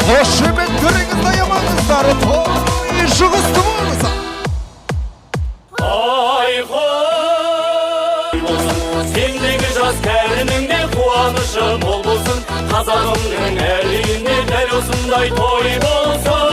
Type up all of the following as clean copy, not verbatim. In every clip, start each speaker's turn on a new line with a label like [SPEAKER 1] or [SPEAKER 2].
[SPEAKER 1] Қошеметтеріңіз аямаңыздар, той жұғысты болса.
[SPEAKER 2] Ай-хой болсын, сендегі жас кәрініңде қуанышы мол болсын, қазағымның әр үйінде дәл осындай той болсын.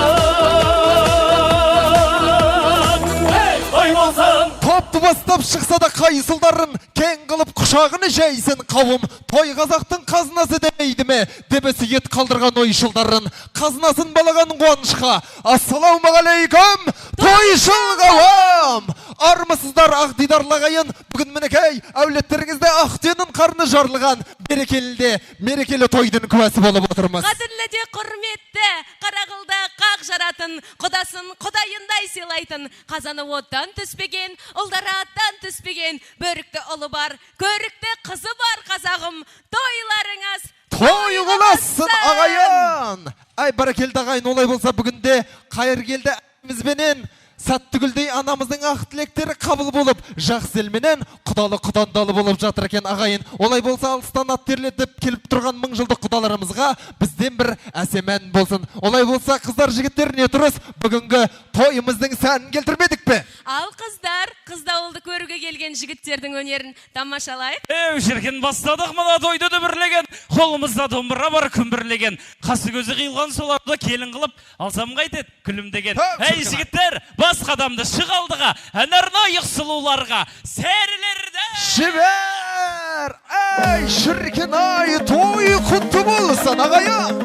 [SPEAKER 2] Той болсын.
[SPEAKER 1] Топты бастап шықса да қайысылдарын кең қылып құшағыны жайсын қауым. Той қазақтың қазынасы демейді ме? Демесі ет қалдырған ойшылдарын. Қазынасын балаған қуанышқа. Ассалаумағалейкум, тойшыл қауым! Армысыздар ақ дидарлағайын. Бүгін мінекей әулеттеріңізде ақтенің қарны жарлыған. Мерекелі тойдың куәсі болып отырмыз.
[SPEAKER 3] Қадірлі де құрметті, қарағылда қақ жаратын, құдасын құдайындай сыйлайтын, қазаны оттан түспеген, ұлдары аттан түспеген, бөрікті ұлы бар, көрікті қызы бар қазағым, тойларыңыз
[SPEAKER 1] той боласын ағайын. Ай, бәрекелді ағайын, олай болса бүгінде қайыргелді әмізбенен сәттігілдей анамыздың ақ тілектері қабыл болып, жақсы елменен құдалы құдандалы болып жатыр екен ағайын. Олай болса алыстан ат терлетіп келіп тұрған мың жылдық құдаларымызға бізден бір әсемен болсын. Олай болса қыздар жігіттер не тұрыс, бүгінгі тойымыздың сәнін келтірмедік пе?
[SPEAKER 3] Ал қыздар, қыздауылды көруге келген жігіттердің өнерін тамашалайық.
[SPEAKER 4] Шіркін бастадық мұна тойды дүбірлеген, қолымызда домбыра бар күмбірлеген, қасы көзі қиылған соларды келін қылып, алсам қайтет күлімдеген. Әй жігіттер, бас қадамды шық алдыға, әнарна сұлуларға, сәрілерді.
[SPEAKER 1] Шебер! Әй, шіркін ай, той құтты болсын ағайын!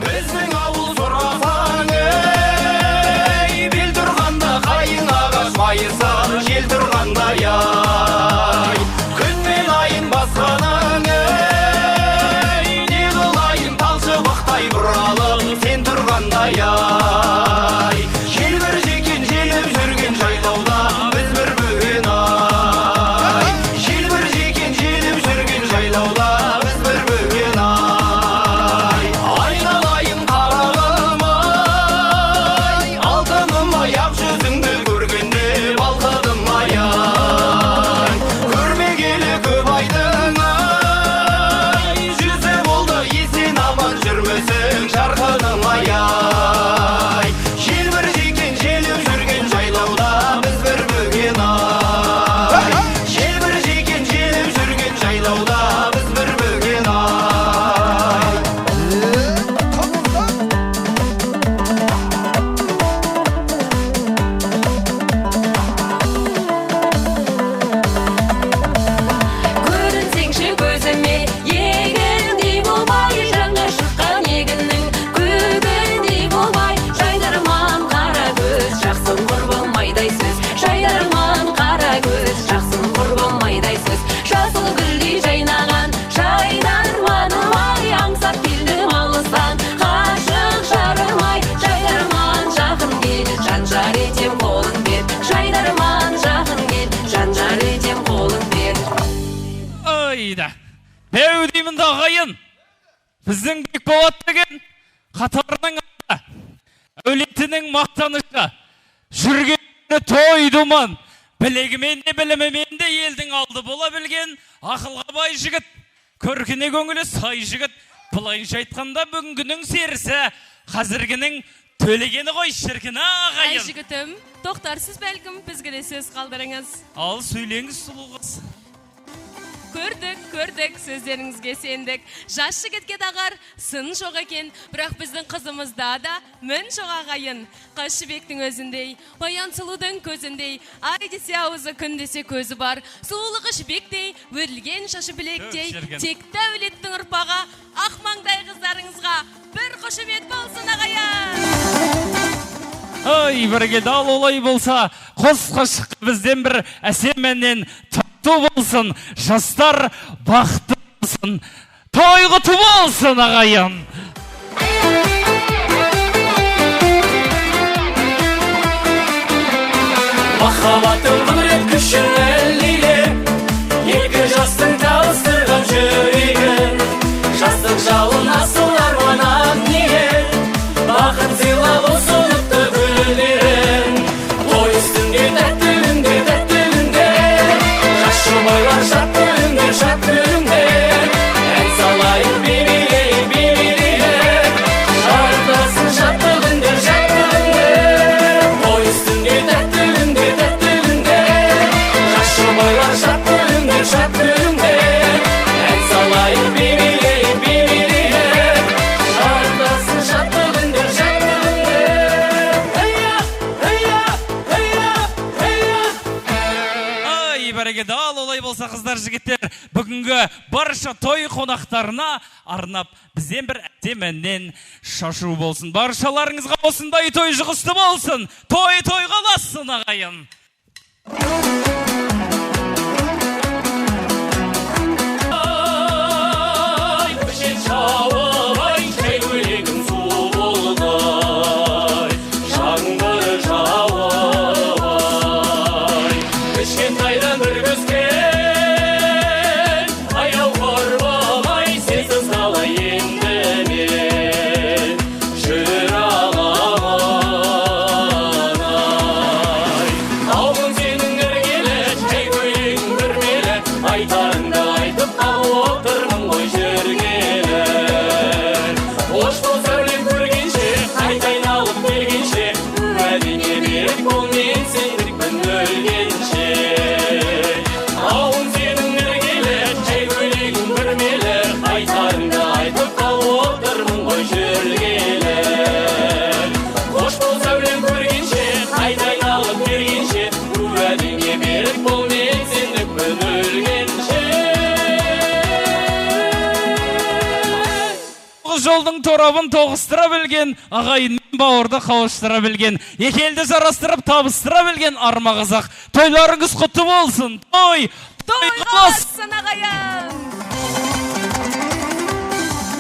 [SPEAKER 2] Біздің ауыл сұрасаң, ей, бел тұрғанда қайын ағаш майыса, жел тұрғанда яй. Күн мен айын басқаның, ей, не қылайын талшы бақтай бұралым, сен тұрғанда яй. Желбір жекен желіп жүрген жайлауда біз бір бөген ай. Желбір жекен желіп жүрген жайлауда біз бір бөген ай. Айналайын қарағым ай, алтыным ай, ақ жүзіңді көргенде балқыдым ай. Көрмегелі көп айдың ай, жүзі болды есен аман жүрмесің жарқыным ай. Желбір жекен желіп жүрген жайлауда біз бір бөген ай. Желбір жекен желіп жүрген жайлауда біз бір бөген ай.
[SPEAKER 3] Көрінсеңші көзіме, егіндей болмай, жаңа шыққан егіннің көгіндей болмай, жайдарман қара көз, жақсын құрбым майдай сөз, жайдарман қара көз, жақсын құрбым майдай сөз, жасыл гүлдей жайнаған жайдарманым ай, аңсап келдім алыстан қашық жарым ай, жайдарман жақын кел, жан жар етем қолын бер, жайдарман жақын кел, жан жар етем қолын бер.
[SPEAKER 4] Ойда, бәу деймін да ағайын, біздің Бекболат деген қатарының аты, әулетінің мақтанышы, жүргені той думан, білегімен де білімімен де елдің алды бола білген ақылға бай жігіт, көркіне көңілі сай жігіт. Бұлайынша айтқанда бүгінгінің серісі, қазіргінің төлегені ғой шіркін
[SPEAKER 3] Ай
[SPEAKER 4] ағайын.
[SPEAKER 3] жігітім, тоқтарсыз бәлкім бізге де сөз қалдырыңыз.
[SPEAKER 4] Ал сөйлеңіз сұлу қыз.
[SPEAKER 3] Көрдік, сөздеріңізге сендік. Жас жігітке дағар сын жоқ екен, бірақ біздің қызымызда да мін жоқ ағайын. Қыз жібектің өзіндей, баян сұлудың көзіндей, ай десе аузы, күн десе көзі бар. Сұлулығы жібектей, өрілген шашы білектей, текті әулеттің ұрпағы, ақ маңдай қыздарыңызға бір қошемет болсын ағайын.
[SPEAKER 4] Ой, бірге дал олай болса, қос қошық бізден бір әсеменнен ту болсын, жастар бақытты болсын, той құты болсын ағайын.
[SPEAKER 2] Махаббаттың құдірет күшін әлейле, екі жастың табыстырған жүрегін, жастық жалын асыл арманан неге, бақыт сыйлап ұсыныпты гүлдерін, той үстінде тәтті күнде, жас жұбайлар шат күліңдер, ән салайын
[SPEAKER 4] қыздар жігіттер бүгінгі барша той қонақтарына арнап бізден бір әдем әннен шашу болсын. Баршаларыңызға осындай той жұғысты болсын. Той қаласын ағайын. Жолдың торабын тоғыстыра білген, ағайынмен бауырды қауыштыра білген, екелді жарастырып табыстыра білген арма қазақ. Тойларыңыз құтты болсын. Той
[SPEAKER 3] қаласын ағайын.